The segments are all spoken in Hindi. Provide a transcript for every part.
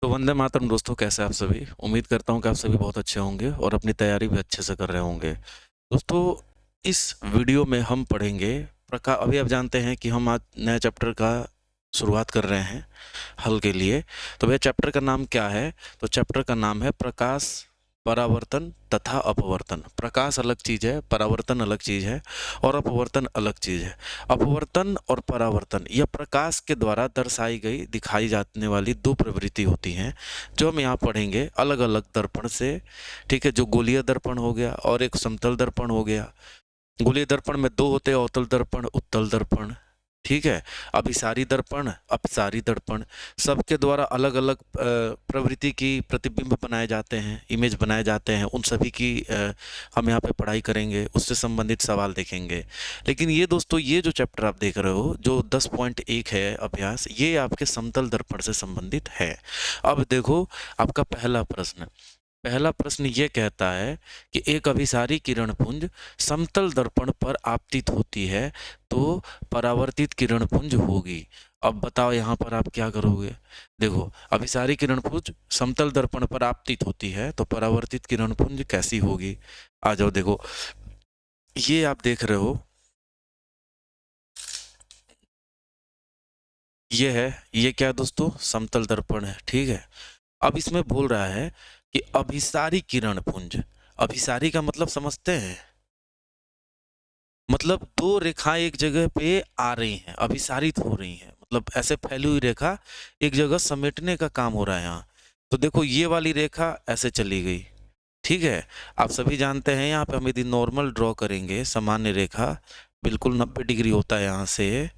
तो वंदे मातरम दोस्तों, कैसे आप सभी। उम्मीद करता हूँ कि आप सभी बहुत अच्छे होंगे और अपनी तैयारी भी अच्छे से कर रहे होंगे। दोस्तों, इस वीडियो में हम पढ़ेंगे अभी आप जानते हैं कि हम आज नए चैप्टर का शुरुआत कर रहे हैं हल के लिए। तो भैया चैप्टर का नाम क्या है? तो चैप्टर का नाम है प्रकाश, परावर्तन तथा अपवर्तन। प्रकाश अलग चीज़ है, परावर्तन अलग चीज़ है और अपवर्तन अलग चीज़ है। अपवर्तन और परावर्तन यह प्रकाश के द्वारा दर्शाई गई, दिखाई जाने वाली दो प्रवृत्ति होती हैं, जो हम यहाँ पढ़ेंगे अलग अलग दर्पण से। ठीक है, जो गोलीय दर्पण हो गया और एक समतल दर्पण हो गया। गोलीय दर्पण में दो होते हैं, अवतल दर्पण, उत्तल दर्पण। ठीक है, अभिसारी दर्पण, अपसारी दर्पण। सबके द्वारा अलग अलग प्रवृत्ति की प्रतिबिंब बनाए जाते हैं, इमेज बनाए जाते हैं। उन सभी की हम यहाँ पे पढ़ाई करेंगे, उससे संबंधित सवाल देखेंगे। लेकिन ये दोस्तों, ये जो चैप्टर आप देख रहे हो, जो 10.1 है अभ्यास, ये आपके समतल दर्पण से संबंधित है। अब देखो, आपका पहला प्रश्न ये कहता है कि एक अभिसारी किरण पुंज समतल दर्पण पर आपतित होती है तो परावर्तित किरण पुंज होगी। अब बताओ यहाँ पर आप क्या करोगे। देखो, अभिसारी किरण पुंज समतल दर्पण पर आपतित होती है तो परावर्तित किरण पुंज कैसी होगी। आ जाओ, देखो ये आप देख रहे हो, ये है, ये क्या है दोस्तों? समतल दर्पण है। ठीक है, अब इसमें बोल रहा है कि अभिसारी किरण पुंज। अभिसारी का मतलब समझते हैं? मतलब दो रेखाएं एक जगह पे आ रही हैं, अभिसारित हो रही हैं, मतलब ऐसे फैली हुई रेखा एक जगह समेटने का काम हो रहा है यहाँ। तो देखो, ये वाली रेखा ऐसे चली गई। ठीक है, आप सभी जानते हैं यहाँ पे हम यदि नॉर्मल ड्रॉ करेंगे, सामान्य रेखा बिल्कुल 90 डिग्री होता है यहाँ से।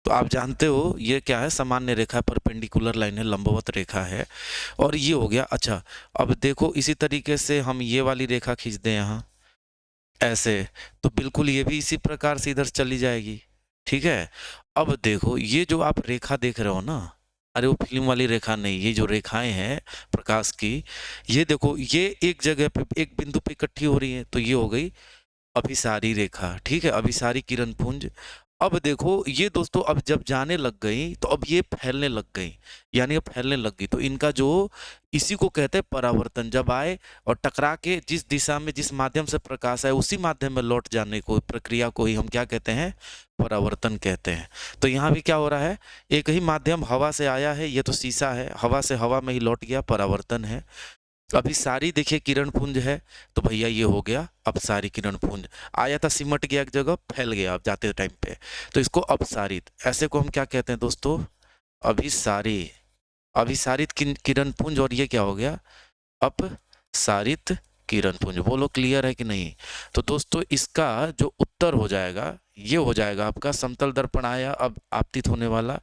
तो आप जानते हो ये क्या है? सामान्य रेखा, परपेंडिकुलर लाइन है, लंबवत रेखा है। और ये हो गया। अच्छा, अब देखो इसी तरीके से हम ये वाली रेखा खींच दें यहाँ ऐसे, तो बिल्कुल ये भी इसी प्रकार से इधर चली जाएगी। ठीक है, अब देखो ये जो आप रेखा देख रहे हो ना, अरे वो फिल्म वाली रेखा नहीं, ये जो रेखाएं हैं प्रकाश की, ये देखो, ये एक जगह पे एक बिंदु पे इकट्ठी हो रही है, तो ये हो गई अभिसारी रेखा। ठीक है, अभिसारी किरण पुंज। अब देखो ये दोस्तों, अब जब जाने लग गई तो अब ये फैलने लग गई, यानी अब फैलने लग गई, तो इनका जो, इसी को कहते हैं परावर्तन। जब आए और टकरा के जिस दिशा में, जिस माध्यम से प्रकाश है, उसी माध्यम में लौट जाने को, प्रक्रिया को ही हम क्या कहते हैं? परावर्तन कहते हैं। तो यहाँ भी क्या हो रहा है? एक ही माध्यम हवा से आया है, ये तो शीशा है, हवा से हवा में ही लौट गया, परावर्तन है। अभी सारी देखिए किरण पुंज है, तो भैया ये हो गया अपसारी किरण पुंज। आया था, सिमट गया एक जगह, फैल गया अब जाते टाइम पे, तो इसको अपसारित, ऐसे को हम क्या कहते हैं दोस्तों? अभिसारी, अभिसारित किरण पुंज। और ये क्या हो गया? अपसारित किरण पुंज। बोलो क्लियर है कि नहीं? तो दोस्तों इसका जो उत्तर हो जाएगा, ये हो जाएगा आपका समतल दर्पण आया अब आपतित होने वाला,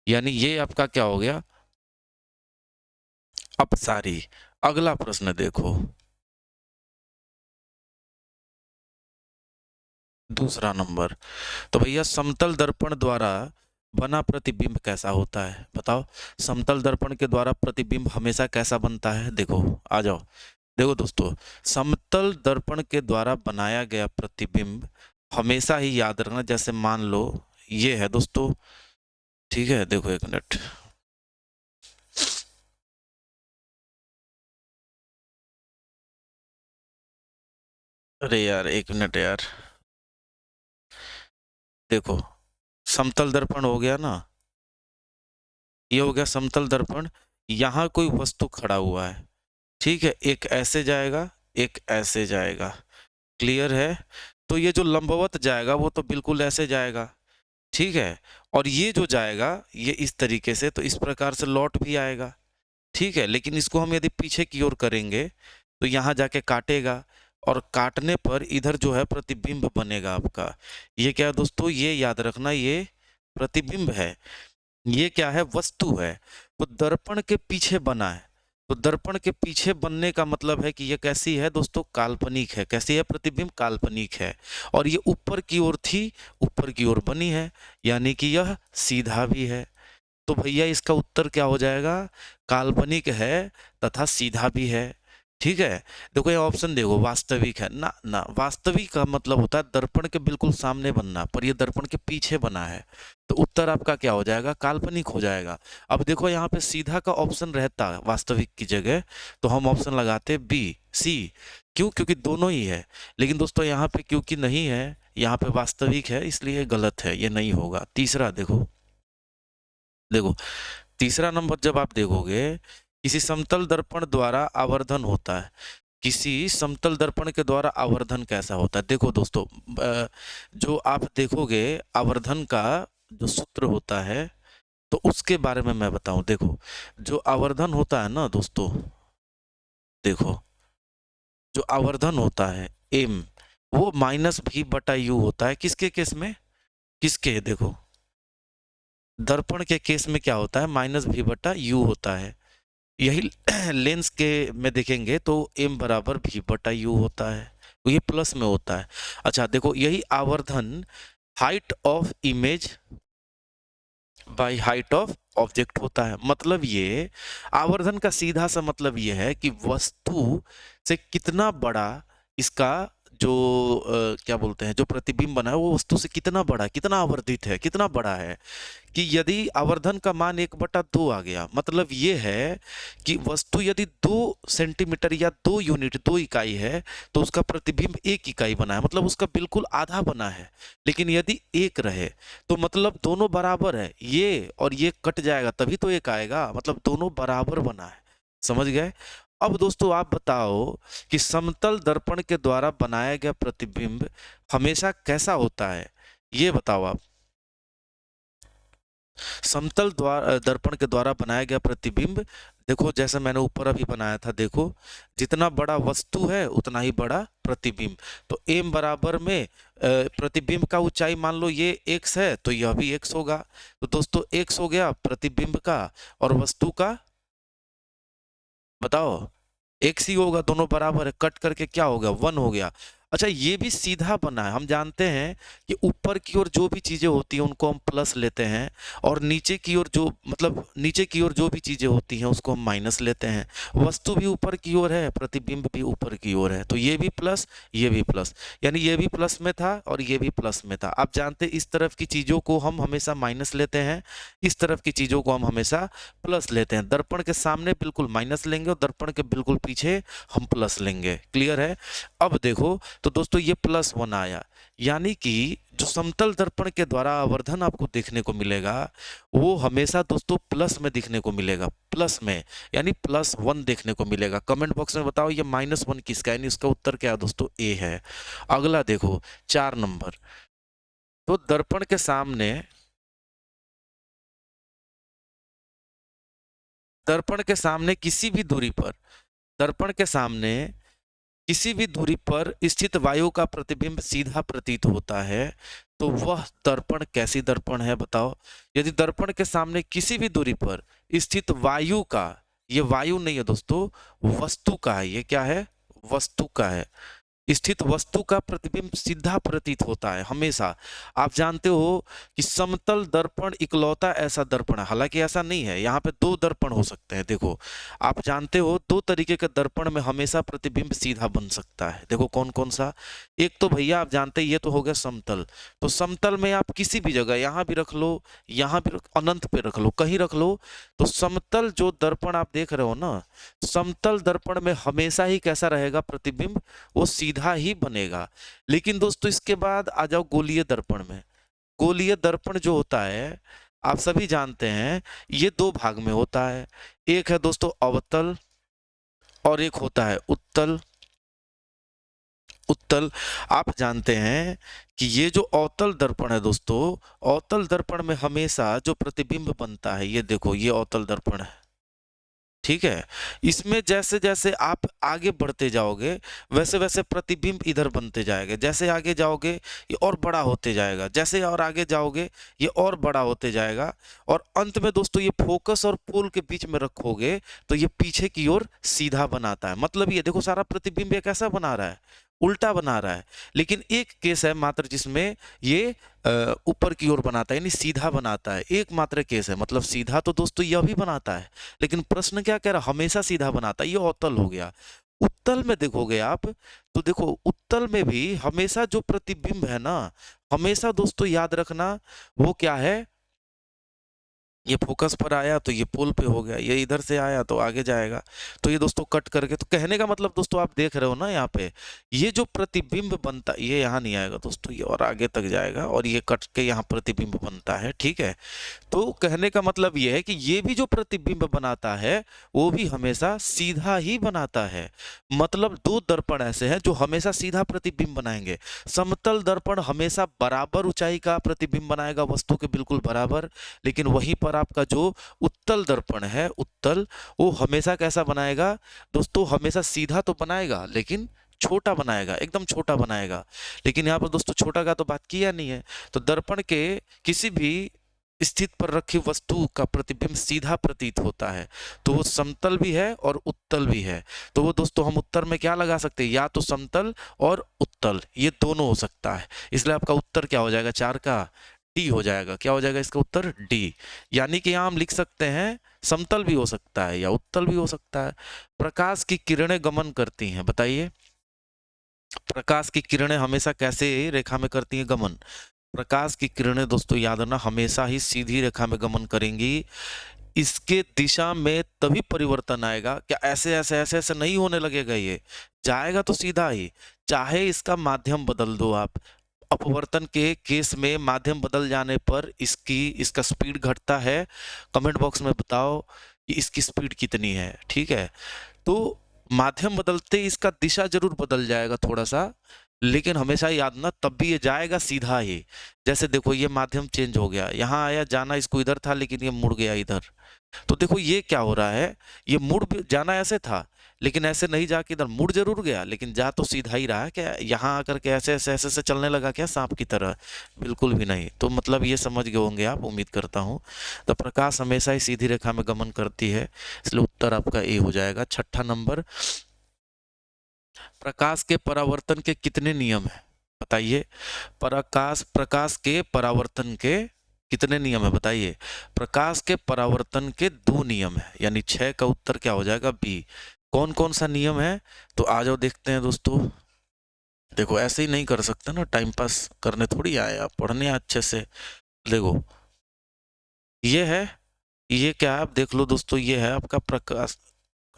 यानी ये आपका क्या हो गया? अपसारी। अगला प्रश्न देखो, दूसरा नंबर। तो भैया समतल दर्पण द्वारा बना प्रतिबिंब कैसा होता है? बताओ, समतल दर्पण के द्वारा प्रतिबिंब हमेशा कैसा बनता है? देखो, आ जाओ, देखो दोस्तों, समतल दर्पण के द्वारा बनाया गया प्रतिबिंब हमेशा ही याद रखना, जैसे मान लो ये है दोस्तों। ठीक है, देखो एक मिनट, अरे यार एक मिनट यार, देखो समतल दर्पण हो गया ना, ये हो गया समतल दर्पण। यहाँ कोई वस्तु खड़ा हुआ है, ठीक है, एक ऐसे जाएगा, एक ऐसे जाएगा, क्लियर है? तो ये जो लंबवत जाएगा वो तो बिल्कुल ऐसे जाएगा, ठीक है, और ये जो जाएगा ये इस तरीके से, तो इस प्रकार से लौट भी आएगा। ठीक है, लेकिन इसको हम यदि पीछे की ओर करेंगे तो यहाँ जाके काटेगा, और काटने पर इधर जो है प्रतिबिंब बनेगा आपका। ये क्या है दोस्तों? ये याद रखना, ये प्रतिबिंब है। ये क्या है? वस्तु है। तो दर्पण के पीछे बना है, तो दर्पण के पीछे बनने का मतलब है कि ये कैसी है दोस्तों? काल्पनिक है। कैसी है? प्रतिबिंब काल्पनिक है। और ये ऊपर की ओर थी, ऊपर की ओर बनी है, यानी कि यह सीधा भी है। तो भैया इसका उत्तर क्या हो जाएगा? काल्पनिक है तथा सीधा भी है। ठीक है, देखो ये ऑप्शन देखो, वास्तविक है ना, ना वास्तविक का मतलब होता है दर्पण के बिल्कुल सामने बनना, पर ये दर्पण के पीछे बना है। तो उत्तर आपका क्या हो जाएगा, काल्पनिक हो जाएगा। अब देखो यहाँ पे सीधा का ऑप्शन रहता वास्तविक की जगह, तो हम ऑप्शन लगाते बी सी। क्यों? क्योंकि दोनों ही है। लेकिन दोस्तों यहाँ पे क्योंकि नहीं है, यहाँ पे वास्तविक है, इसलिए गलत है, ये नहीं होगा। तीसरा देखो, देखो तीसरा नंबर जब आप देखोगे, किसी समतल दर्पण द्वारा आवर्धन होता है। किसी समतल दर्पण के द्वारा आवर्धन कैसा होता है? देखो दोस्तों, जो आप देखोगे आवर्धन का जो सूत्र होता है, तो उसके बारे में मैं बताऊं। देखो, जो आवर्धन होता है ना दोस्तों, देखो जो आवर्धन होता है एम, वो माइनस भी बटा यू होता है। किसके केस में? किसके? देखो दर्पण के केस में क्या होता है, माइनस भी बटा यू होता है। यही लेंस के में देखेंगे तो एम बराबर भी बटा यू होता है, तो ये प्लस में होता है। अच्छा देखो, यही आवर्धन height of image by height of object होता है। मतलब ये आवर्धन का सीधा सा मतलब ये है कि वस्तु से कितना बड़ा इसका जो क्या बोलते हैं, जो प्रतिबिंब बना है वो वस्तु से कितना बड़ा, कितना आवर्धित है, कितना बड़ा है। कि यदि आवर्धन का मान 1/2 आ गया, मतलब ये है कि वस्तु यदि 2 सेंटीमीटर या 2 यूनिट 2 इकाई है, तो उसका प्रतिबिंब 1 इकाई बना है, मतलब उसका बिल्कुल आधा बना है। लेकिन यदि 1 रहे तो मतलब दोनों बराबर है, ये और ये कट जाएगा तभी तो 1 आएगा, मतलब दोनों बराबर बना है। समझ गए? अब दोस्तों आप बताओ कि समतल दर्पण के द्वारा बनाया गया प्रतिबिंब हमेशा कैसा होता है, ये बताओ आप। समतल दर्पण के द्वारा बनाया गया प्रतिबिंब, देखो जैसे मैंने ऊपर अभी बनाया था, देखो जितना बड़ा वस्तु है उतना ही बड़ा प्रतिबिंब। तो एम बराबर में प्रतिबिंब का ऊंचाई मान लो ये x है, तो यह भी x होगा। तो दोस्तों x हो गया प्रतिबिंब का, और वस्तु का बताओ x ही होगा, दोनों बराबर है, कट करके क्या होगा, 1 हो गया। अच्छा ये भी सीधा बना है, हम जानते हैं कि ऊपर की ओर जो भी चीजें होती हैं उनको हम प्लस लेते हैं, और नीचे की ओर जो मतलब नीचे की ओर जो भी चीजें होती हैं उसको हम माइनस लेते हैं। वस्तु भी ऊपर की ओर है, प्रतिबिंब भी ऊपर की ओर है, तो ये भी प्लस ये भी प्लस, यानी ये भी प्लस में था और ये भी प्लस में था। आप जानते हैं इस तरफ की चीजों को हम हमेशा माइनस लेते हैं, इस तरफ की चीजों को हम हमेशा प्लस लेते हैं। दर्पण के सामने बिल्कुल माइनस लेंगे और दर्पण के बिल्कुल पीछे हम प्लस लेंगे। क्लियर है? अब देखो तो दोस्तों ये +1 आया, यानी कि जो समतल दर्पण के द्वारा आवर्धन आपको देखने को मिलेगा वो हमेशा दोस्तों प्लस में दिखने को मिलेगा, प्लस में, यानी +1 देखने को मिलेगा। कमेंट बॉक्स में बताओ ये -1 किसका है, यानी इसका उत्तर क्या है दोस्तों, ए है। अगला देखो 4 नंबर, तो दर्पण के सामने, दर्पण के सामने किसी भी दूरी पर, दर्पण के सामने किसी भी दूरी पर स्थित वायु का प्रतिबिंब सीधा प्रतीत होता है, तो वह दर्पण कैसी दर्पण है बताओ। यदि दर्पण के सामने किसी भी दूरी पर स्थित वायु का, ये वायु नहीं है दोस्तों, वस्तु का है, ये क्या है, वस्तु का है, स्थित वस्तु का प्रतिबिंब सीधा प्रतीत होता है हमेशा। आप जानते हो कि समतल दर्पण इकलौता ऐसा दर्पण है, हालांकि ऐसा नहीं है, यहाँ पे 2 दर्पण हो सकते हैं। देखो आप जानते हो 2 तरीके के दर्पण में हमेशा प्रतिबिंब सीधा बन सकता है। देखो कौन कौन सा, एक तो भैया आप जानते हैं ये तो हो गया समतल, तो समतल में आप किसी भी जगह, यहाँ भी रख लो, यहाँ भी अनंत पे रख लो, कहीं रख लो, तो समतल जो दर्पण आप देख रहे हो ना, समतल दर्पण में हमेशा ही कैसा रहेगा प्रतिबिंब, वो सीधा ही बनेगा। लेकिन दोस्तों इसके बाद आ जाओ गोलीय दर्पण में। गोलीय दर्पण जो होता है आप सभी जानते हैं ये 2 भाग में होता है, एक है दोस्तों अवतल और एक होता है उत्तल। उत्तल, आप जानते हैं कि ये जो अवतल दर्पण है दोस्तों, अवतल दर्पण में हमेशा जो प्रतिबिंब बनता है, ये देखो ये अवतल दर्पण है, ठीक है। इसमें जैसे जैसे आप आगे बढ़ते जाओगे वैसे वैसे प्रतिबिंब इधर बनते जाएगा, जैसे आगे जाओगे ये और बड़ा होते जाएगा, जैसे और आगे जाओगे ये और बड़ा होते जाएगा, और अंत में दोस्तों ये फोकस और पोल के बीच में रखोगे तो ये पीछे की ओर सीधा बनाता है। मतलब ये देखो सारा प्रतिबिंब ये कैसा बना रहा है, उल्टा बना रहा है। लेकिन एक केस है मात्र जिसमें ये ऊपर की ओर बनाता है, यानी सीधा बनाता है, एकमात्र केस है। मतलब सीधा तो दोस्तों यह भी बनाता है, लेकिन प्रश्न क्या कह रहा है, हमेशा सीधा बनाता है, ये अवतल हो गया। उत्तल में देखोगे आप तो देखो उत्तल में भी हमेशा जो प्रतिबिंब है ना, हमेशा दोस्तों याद रखना वो क्या है, ये फोकस पर आया तो ये पोल पे हो गया, ये इधर से आया तो आगे जाएगा। तो ये दोस्तों कट करके, तो कहने का मतलब दोस्तों आप देख रहे हो ना यहाँ पे, ये जो प्रतिबिंब बनता, ये यहाँ नहीं आएगा दोस्तों, ये और आगे तक जाएगा और ये कट के यहाँ प्रतिबिंब बनता है, ठीक है। तो कहने का मतलब ये है कि ये भी जो प्रतिबिंब बनाता है वो भी हमेशा सीधा ही बनाता है। मतलब दो दर्पण ऐसे हैं जो हमेशा सीधा प्रतिबिंब बनाएंगे। समतल दर्पण हमेशा बराबर ऊंचाई का प्रतिबिंब बनाएगा, वस्तु के बिल्कुल बराबर। लेकिन वहीं पर आपका जो उत्तल दर्पण है, उत्तल, वो हमेशा कैसा बनाएगा दोस्तों, हमेशा सीधा तो बनाएगा लेकिन छोटा बनाएगा, एकदम छोटा बनाएगा। लेकिन यहाँ पर दोस्तों छोटा का तो बात किया नहीं है। तो दर्पण के किसी भी स्थित पर रखी वस्तु का प्रतिबिंब सीधा प्रतीत होता है, तो वो समतल भी है और उत्तल भी है। तो वो दोस्तों हम उत्तर में क्या लगा सकते हैं, या तो समतल और उत्तल, ये दोनों हो सकता है। इसलिए आपका उत्तर क्या हो जाएगा, 4 का डी हो जाएगा। क्या हो जाएगा इसका उत्तर, डी। यानी कि यहाँ हम लिख सकते हैं समतल भी हो सकता है या उत्तल भी हो सकता है। प्रकाश की किरणें गमन करती हैं, बताइए प्रकाश की किरणें हमेशा कैसे रेखा में करती हैं गमन। प्रकाश की किरणें दोस्तों याद रखना हमेशा ही सीधी रेखा में गमन करेंगी। इसके दिशा में तभी परिवर्तन आएगा, क्या ऐसे ऐसे ऐसे ऐसे नहीं होने लगेगा, ये जाएगा तो सीधा ही। चाहे इसका माध्यम बदल दो आप, अपवर्तन के केस में माध्यम बदल जाने पर इसका स्पीड घटता है। कमेंट बॉक्स में बताओ कि इसकी स्पीड कितनी है, ठीक है। तो माध्यम बदलते इसका दिशा जरूर बदल जाएगा थोड़ा सा, लेकिन हमेशा याद ना तब भी ये जाएगा सीधा ही। जैसे देखो ये माध्यम चेंज हो गया, यहाँ आया, जाना इसको इधर था लेकिन ये मुड़ गया इधर। तो देखो ये क्या हो रहा है, ये जाना ऐसे था लेकिन ऐसे नहीं जाके इधर मुड़ जरूर गया, लेकिन जा तो सीधा ही रहा है। क्या यहाँ आकर के ऐसे ऐसे ऐसे ऐसे चलने लगा क्या सांप की तरह, बिल्कुल भी नहीं। तो मतलब ये समझ गए होंगे आप, उम्मीद करता हूँ। तो प्रकाश हमेशा ही सीधी रेखा में गमन करती है, इसलिए उत्तर आपका ए हो जाएगा। 6ठा नंबर, प्रकाश के परावर्तन के कितने नियम है, बताइए। प्रकाश के परावर्तन के कितने नियम है, बताइए। प्रकाश के परावर्तन के 2 नियम है, यानी 6 का उत्तर क्या हो जाएगा, बी। कौन कौन सा नियम है, तो आ जाओ देखते हैं दोस्तों। देखो ऐसे ही नहीं कर सकते ना, टाइम पास करने थोड़ी आए आप, पढ़ने अच्छे से। देखो ये है, ये क्या है आप देख लो दोस्तों, ये है आपका प्रकाश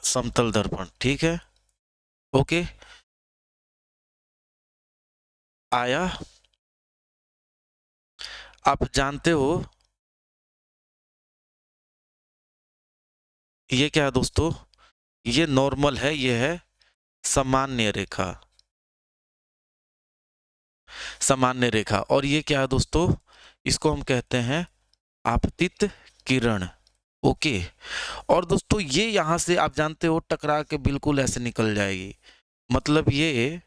समतल दर्पण, ठीक है, ओके। आया, आप जानते हो ये क्या है दोस्तों, ये नॉर्मल है, ये है सामान्य रेखा, सामान्य रेखा। और ये क्या है दोस्तों, इसको हम कहते हैं आपतित किरण, ओके। और दोस्तों ये यहां से आप जानते हो टकरा के बिल्कुल ऐसे निकल जाएगी, मतलब ये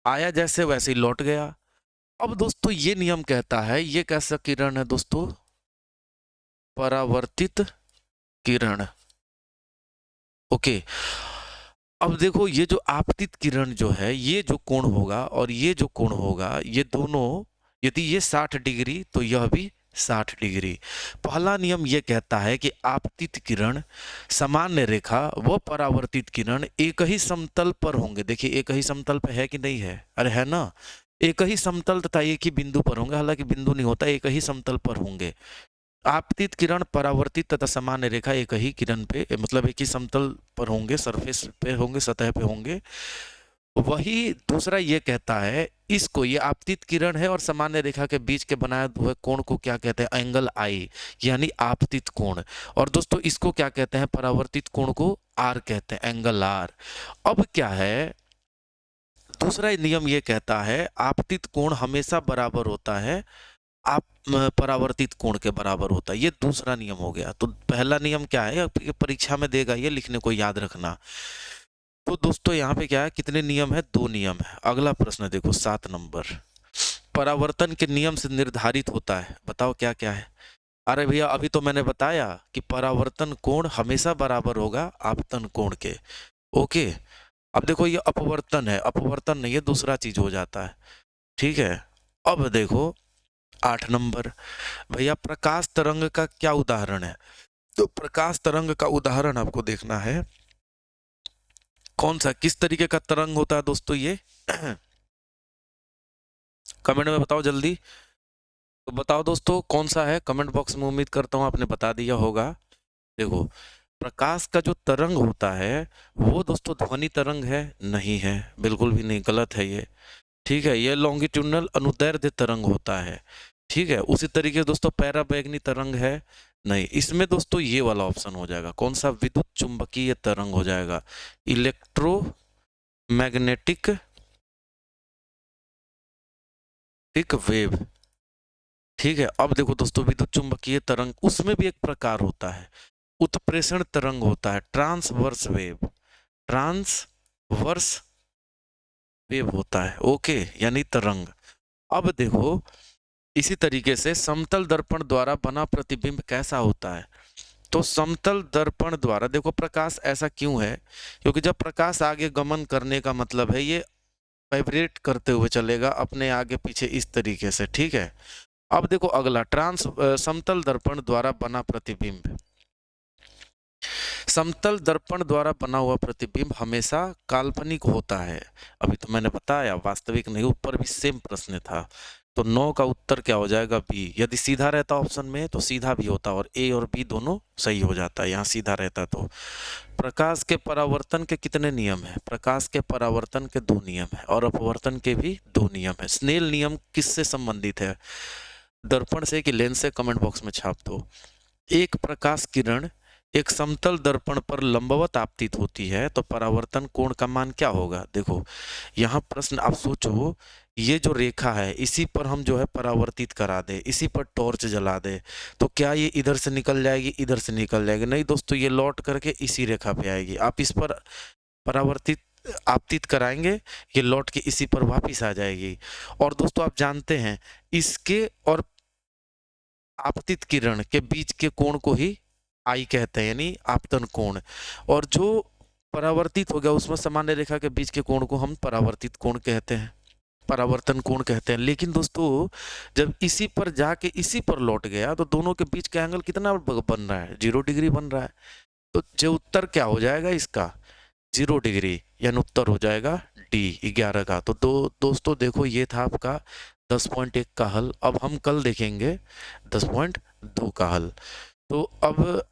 आया जैसे वैसे ही लौट गया। अब दोस्तों ये नियम कहता है, ये कैसा किरण है दोस्तों, परावर्तित किरण, ओके। अब देखो ये जो आपतित किरण जो है, ये जो कोण होगा और ये जो कोण होगा, ये दोनों यदि ये 60 डिग्री तो यह भी 60 डिग्री। पहला नियम ये कहता है कि आपतित किरण, सामान्य रेखा व परावर्तित किरण एक ही समतल पर होंगे। देखिए एक ही समतल पर है कि नहीं है, अरे है ना, एक ही समतल तथा एक ही बिंदु पर होंगे, हालांकि बिंदु नहीं होता, एक ही समतल पर होंगे। आपतित किरण परावर्तित तथा सामान्य रेखा एक ही किरण पे, मतलब एक ही समतल पर होंगे, सरफेस पे होंगे, सतह पे होंगे। वही दूसरा ये कहता है, इसको, ये आपतित किरण है और सामान्य रेखा के बीच के बनाए हुए कोण को क्या कहते हैं, एंगल आई, यानी आपतित कोण। और दोस्तों इसको क्या कहते हैं, परावर्तित कोण को आर कहते हैं, एंगल आर। अब क्या है, दूसरा नियम ये कहता है आपतित कोण हमेशा बराबर होता है, आप परावर्तित कोण के बराबर होता है, ये दूसरा नियम हो गया। तो पहला नियम क्या है, परीक्षा में देगा ये, लिखने को याद रखना। तो दोस्तों यहाँ पे क्या है, कितने नियम है, 2 नियम है। अगला प्रश्न देखो 7 नंबर, परावर्तन के नियम से निर्धारित होता है, बताओ क्या क्या है। अरे भैया अभी तो मैंने बताया कि परावर्तन कोण हमेशा बराबर होगा आपतन कोण के, ओके। अब देखो ये अपवर्तन है, अपवर्तन नहीं, ये दूसरा चीज हो जाता है, ठीक है। अब देखो 8 नंबर, भैया प्रकाश तरंग का क्या उदाहरण है। तो प्रकाश तरंग का उदाहरण आपको देखना है, कौन सा, किस तरीके का तरंग होता है दोस्तों ये कमेंट में बताओ जल्दी। तो बताओ दोस्तों कौन सा है, कमेंट बॉक्स में उम्मीद करता हूँ आपने बता दिया होगा। देखो, प्रकाश का जो तरंग होता है वो दोस्तों ध्वनि तरंग है? नहीं है, बिल्कुल भी नहीं, गलत है ये। ठीक है, ये लॉन्गिट्यूडनल अनुदैर्ध्य तरंग होता है। ठीक है, उसी तरीके से दोस्तों पैराबैंगनी तरंग है? नहीं। इसमें दोस्तों ये वाला ऑप्शन हो जाएगा, कौन सा, विद्युत चुंबकीय तरंग हो जाएगा, इलेक्ट्रोमैग्नेटिक वेव। ठीक है, अब देखो दोस्तों, विद्युत चुंबकीय तरंग उसमें भी एक प्रकार होता है, उत्प्रेषण तरंग होता है, ट्रांसवर्स वेव, ट्रांसवर्स वेव होता है। ओके, यानी तरंग। अब देखो, इसी तरीके से समतल दर्पण द्वारा बना प्रतिबिंब कैसा होता है? तो समतल दर्पण द्वारा देखो, प्रकाश ऐसा क्यों है, क्योंकि जब प्रकाश आगे गमन करने का मतलब है ये वाइब्रेट करते हुए चलेगा अपने आगे पीछे इस तरीके से। ठीक है, अब देखो अगला, समतल दर्पण द्वारा बना प्रतिबिंब। समतल दर्पण द्वारा बना हुआ प्रतिबिंब हमेशा काल्पनिक होता है। अभी तो मैंने बताया वास्तविक नहीं, ऊपर भी सेम प्रश्न था। तो 9 का उत्तर क्या हो जाएगा? बी। यदि सीधा रहता ऑप्शन में तो सीधा भी होता और ए और बी दोनों सही हो जाता है, यहाँ सीधा रहता तो। प्रकाश के परावर्तन के कितने नियम है? प्रकाश के परावर्तन के 2 नियम है और अपवर्तन के भी 2 नियम है। स्नेल नियम किससे संबंधित है? दर्पण से कि लेंस से? कमेंट बॉक्स में छाप दो। एक प्रकाश किरण एक समतल दर्पण पर लंबवत आपतित होती है तो परावर्तन कोण का मान क्या होगा? देखो, यहाँ प्रश्न आप सोचो, ये जो रेखा है इसी पर हम जो है परावर्तित करा दे, इसी पर टॉर्च जला दे, तो क्या ये इधर से निकल जाएगी, इधर से निकल जाएगी? नहीं दोस्तों, ये लौट करके इसी रेखा पे आएगी। आप इस पर परावर्तित आपतित कराएंगे, ये लौट के इसी पर वापिस आ जाएगी। और दोस्तों आप जानते हैं, इसके और आपतित किरण के बीच के कोण को ही आई कहते हैं, यानी आपतन कोण। और जो परावर्तित हो गया उसमें सामान्य रेखा के बीच के कोण को हम परावर्तित कोण कहते हैं, परावर्तन कोण कहते हैं। लेकिन दोस्तों जब इसी पर जाके इसी पर लौट गया तो दोनों के बीच का एंगल कितना बन रहा है? 0 डिग्री बन रहा है। तो जो उत्तर क्या हो जाएगा इसका? 0 डिग्री, यानी उत्तर हो जाएगा डी, 11 का। तो दोस्तों देखो, ये था आपका 10.1 का हल। अब हम कल देखेंगे 10.2 का हल। तो अब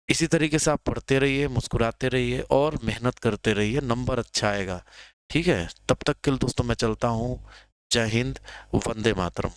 इसी तरीके से आप पढ़ते रहिए, मुस्कुराते रहिए और मेहनत करते रहिए, नंबर अच्छा आएगा। ठीक है, तब तक के लिए दोस्तों मैं चलता हूँ। जय हिंद, वंदे मातरम।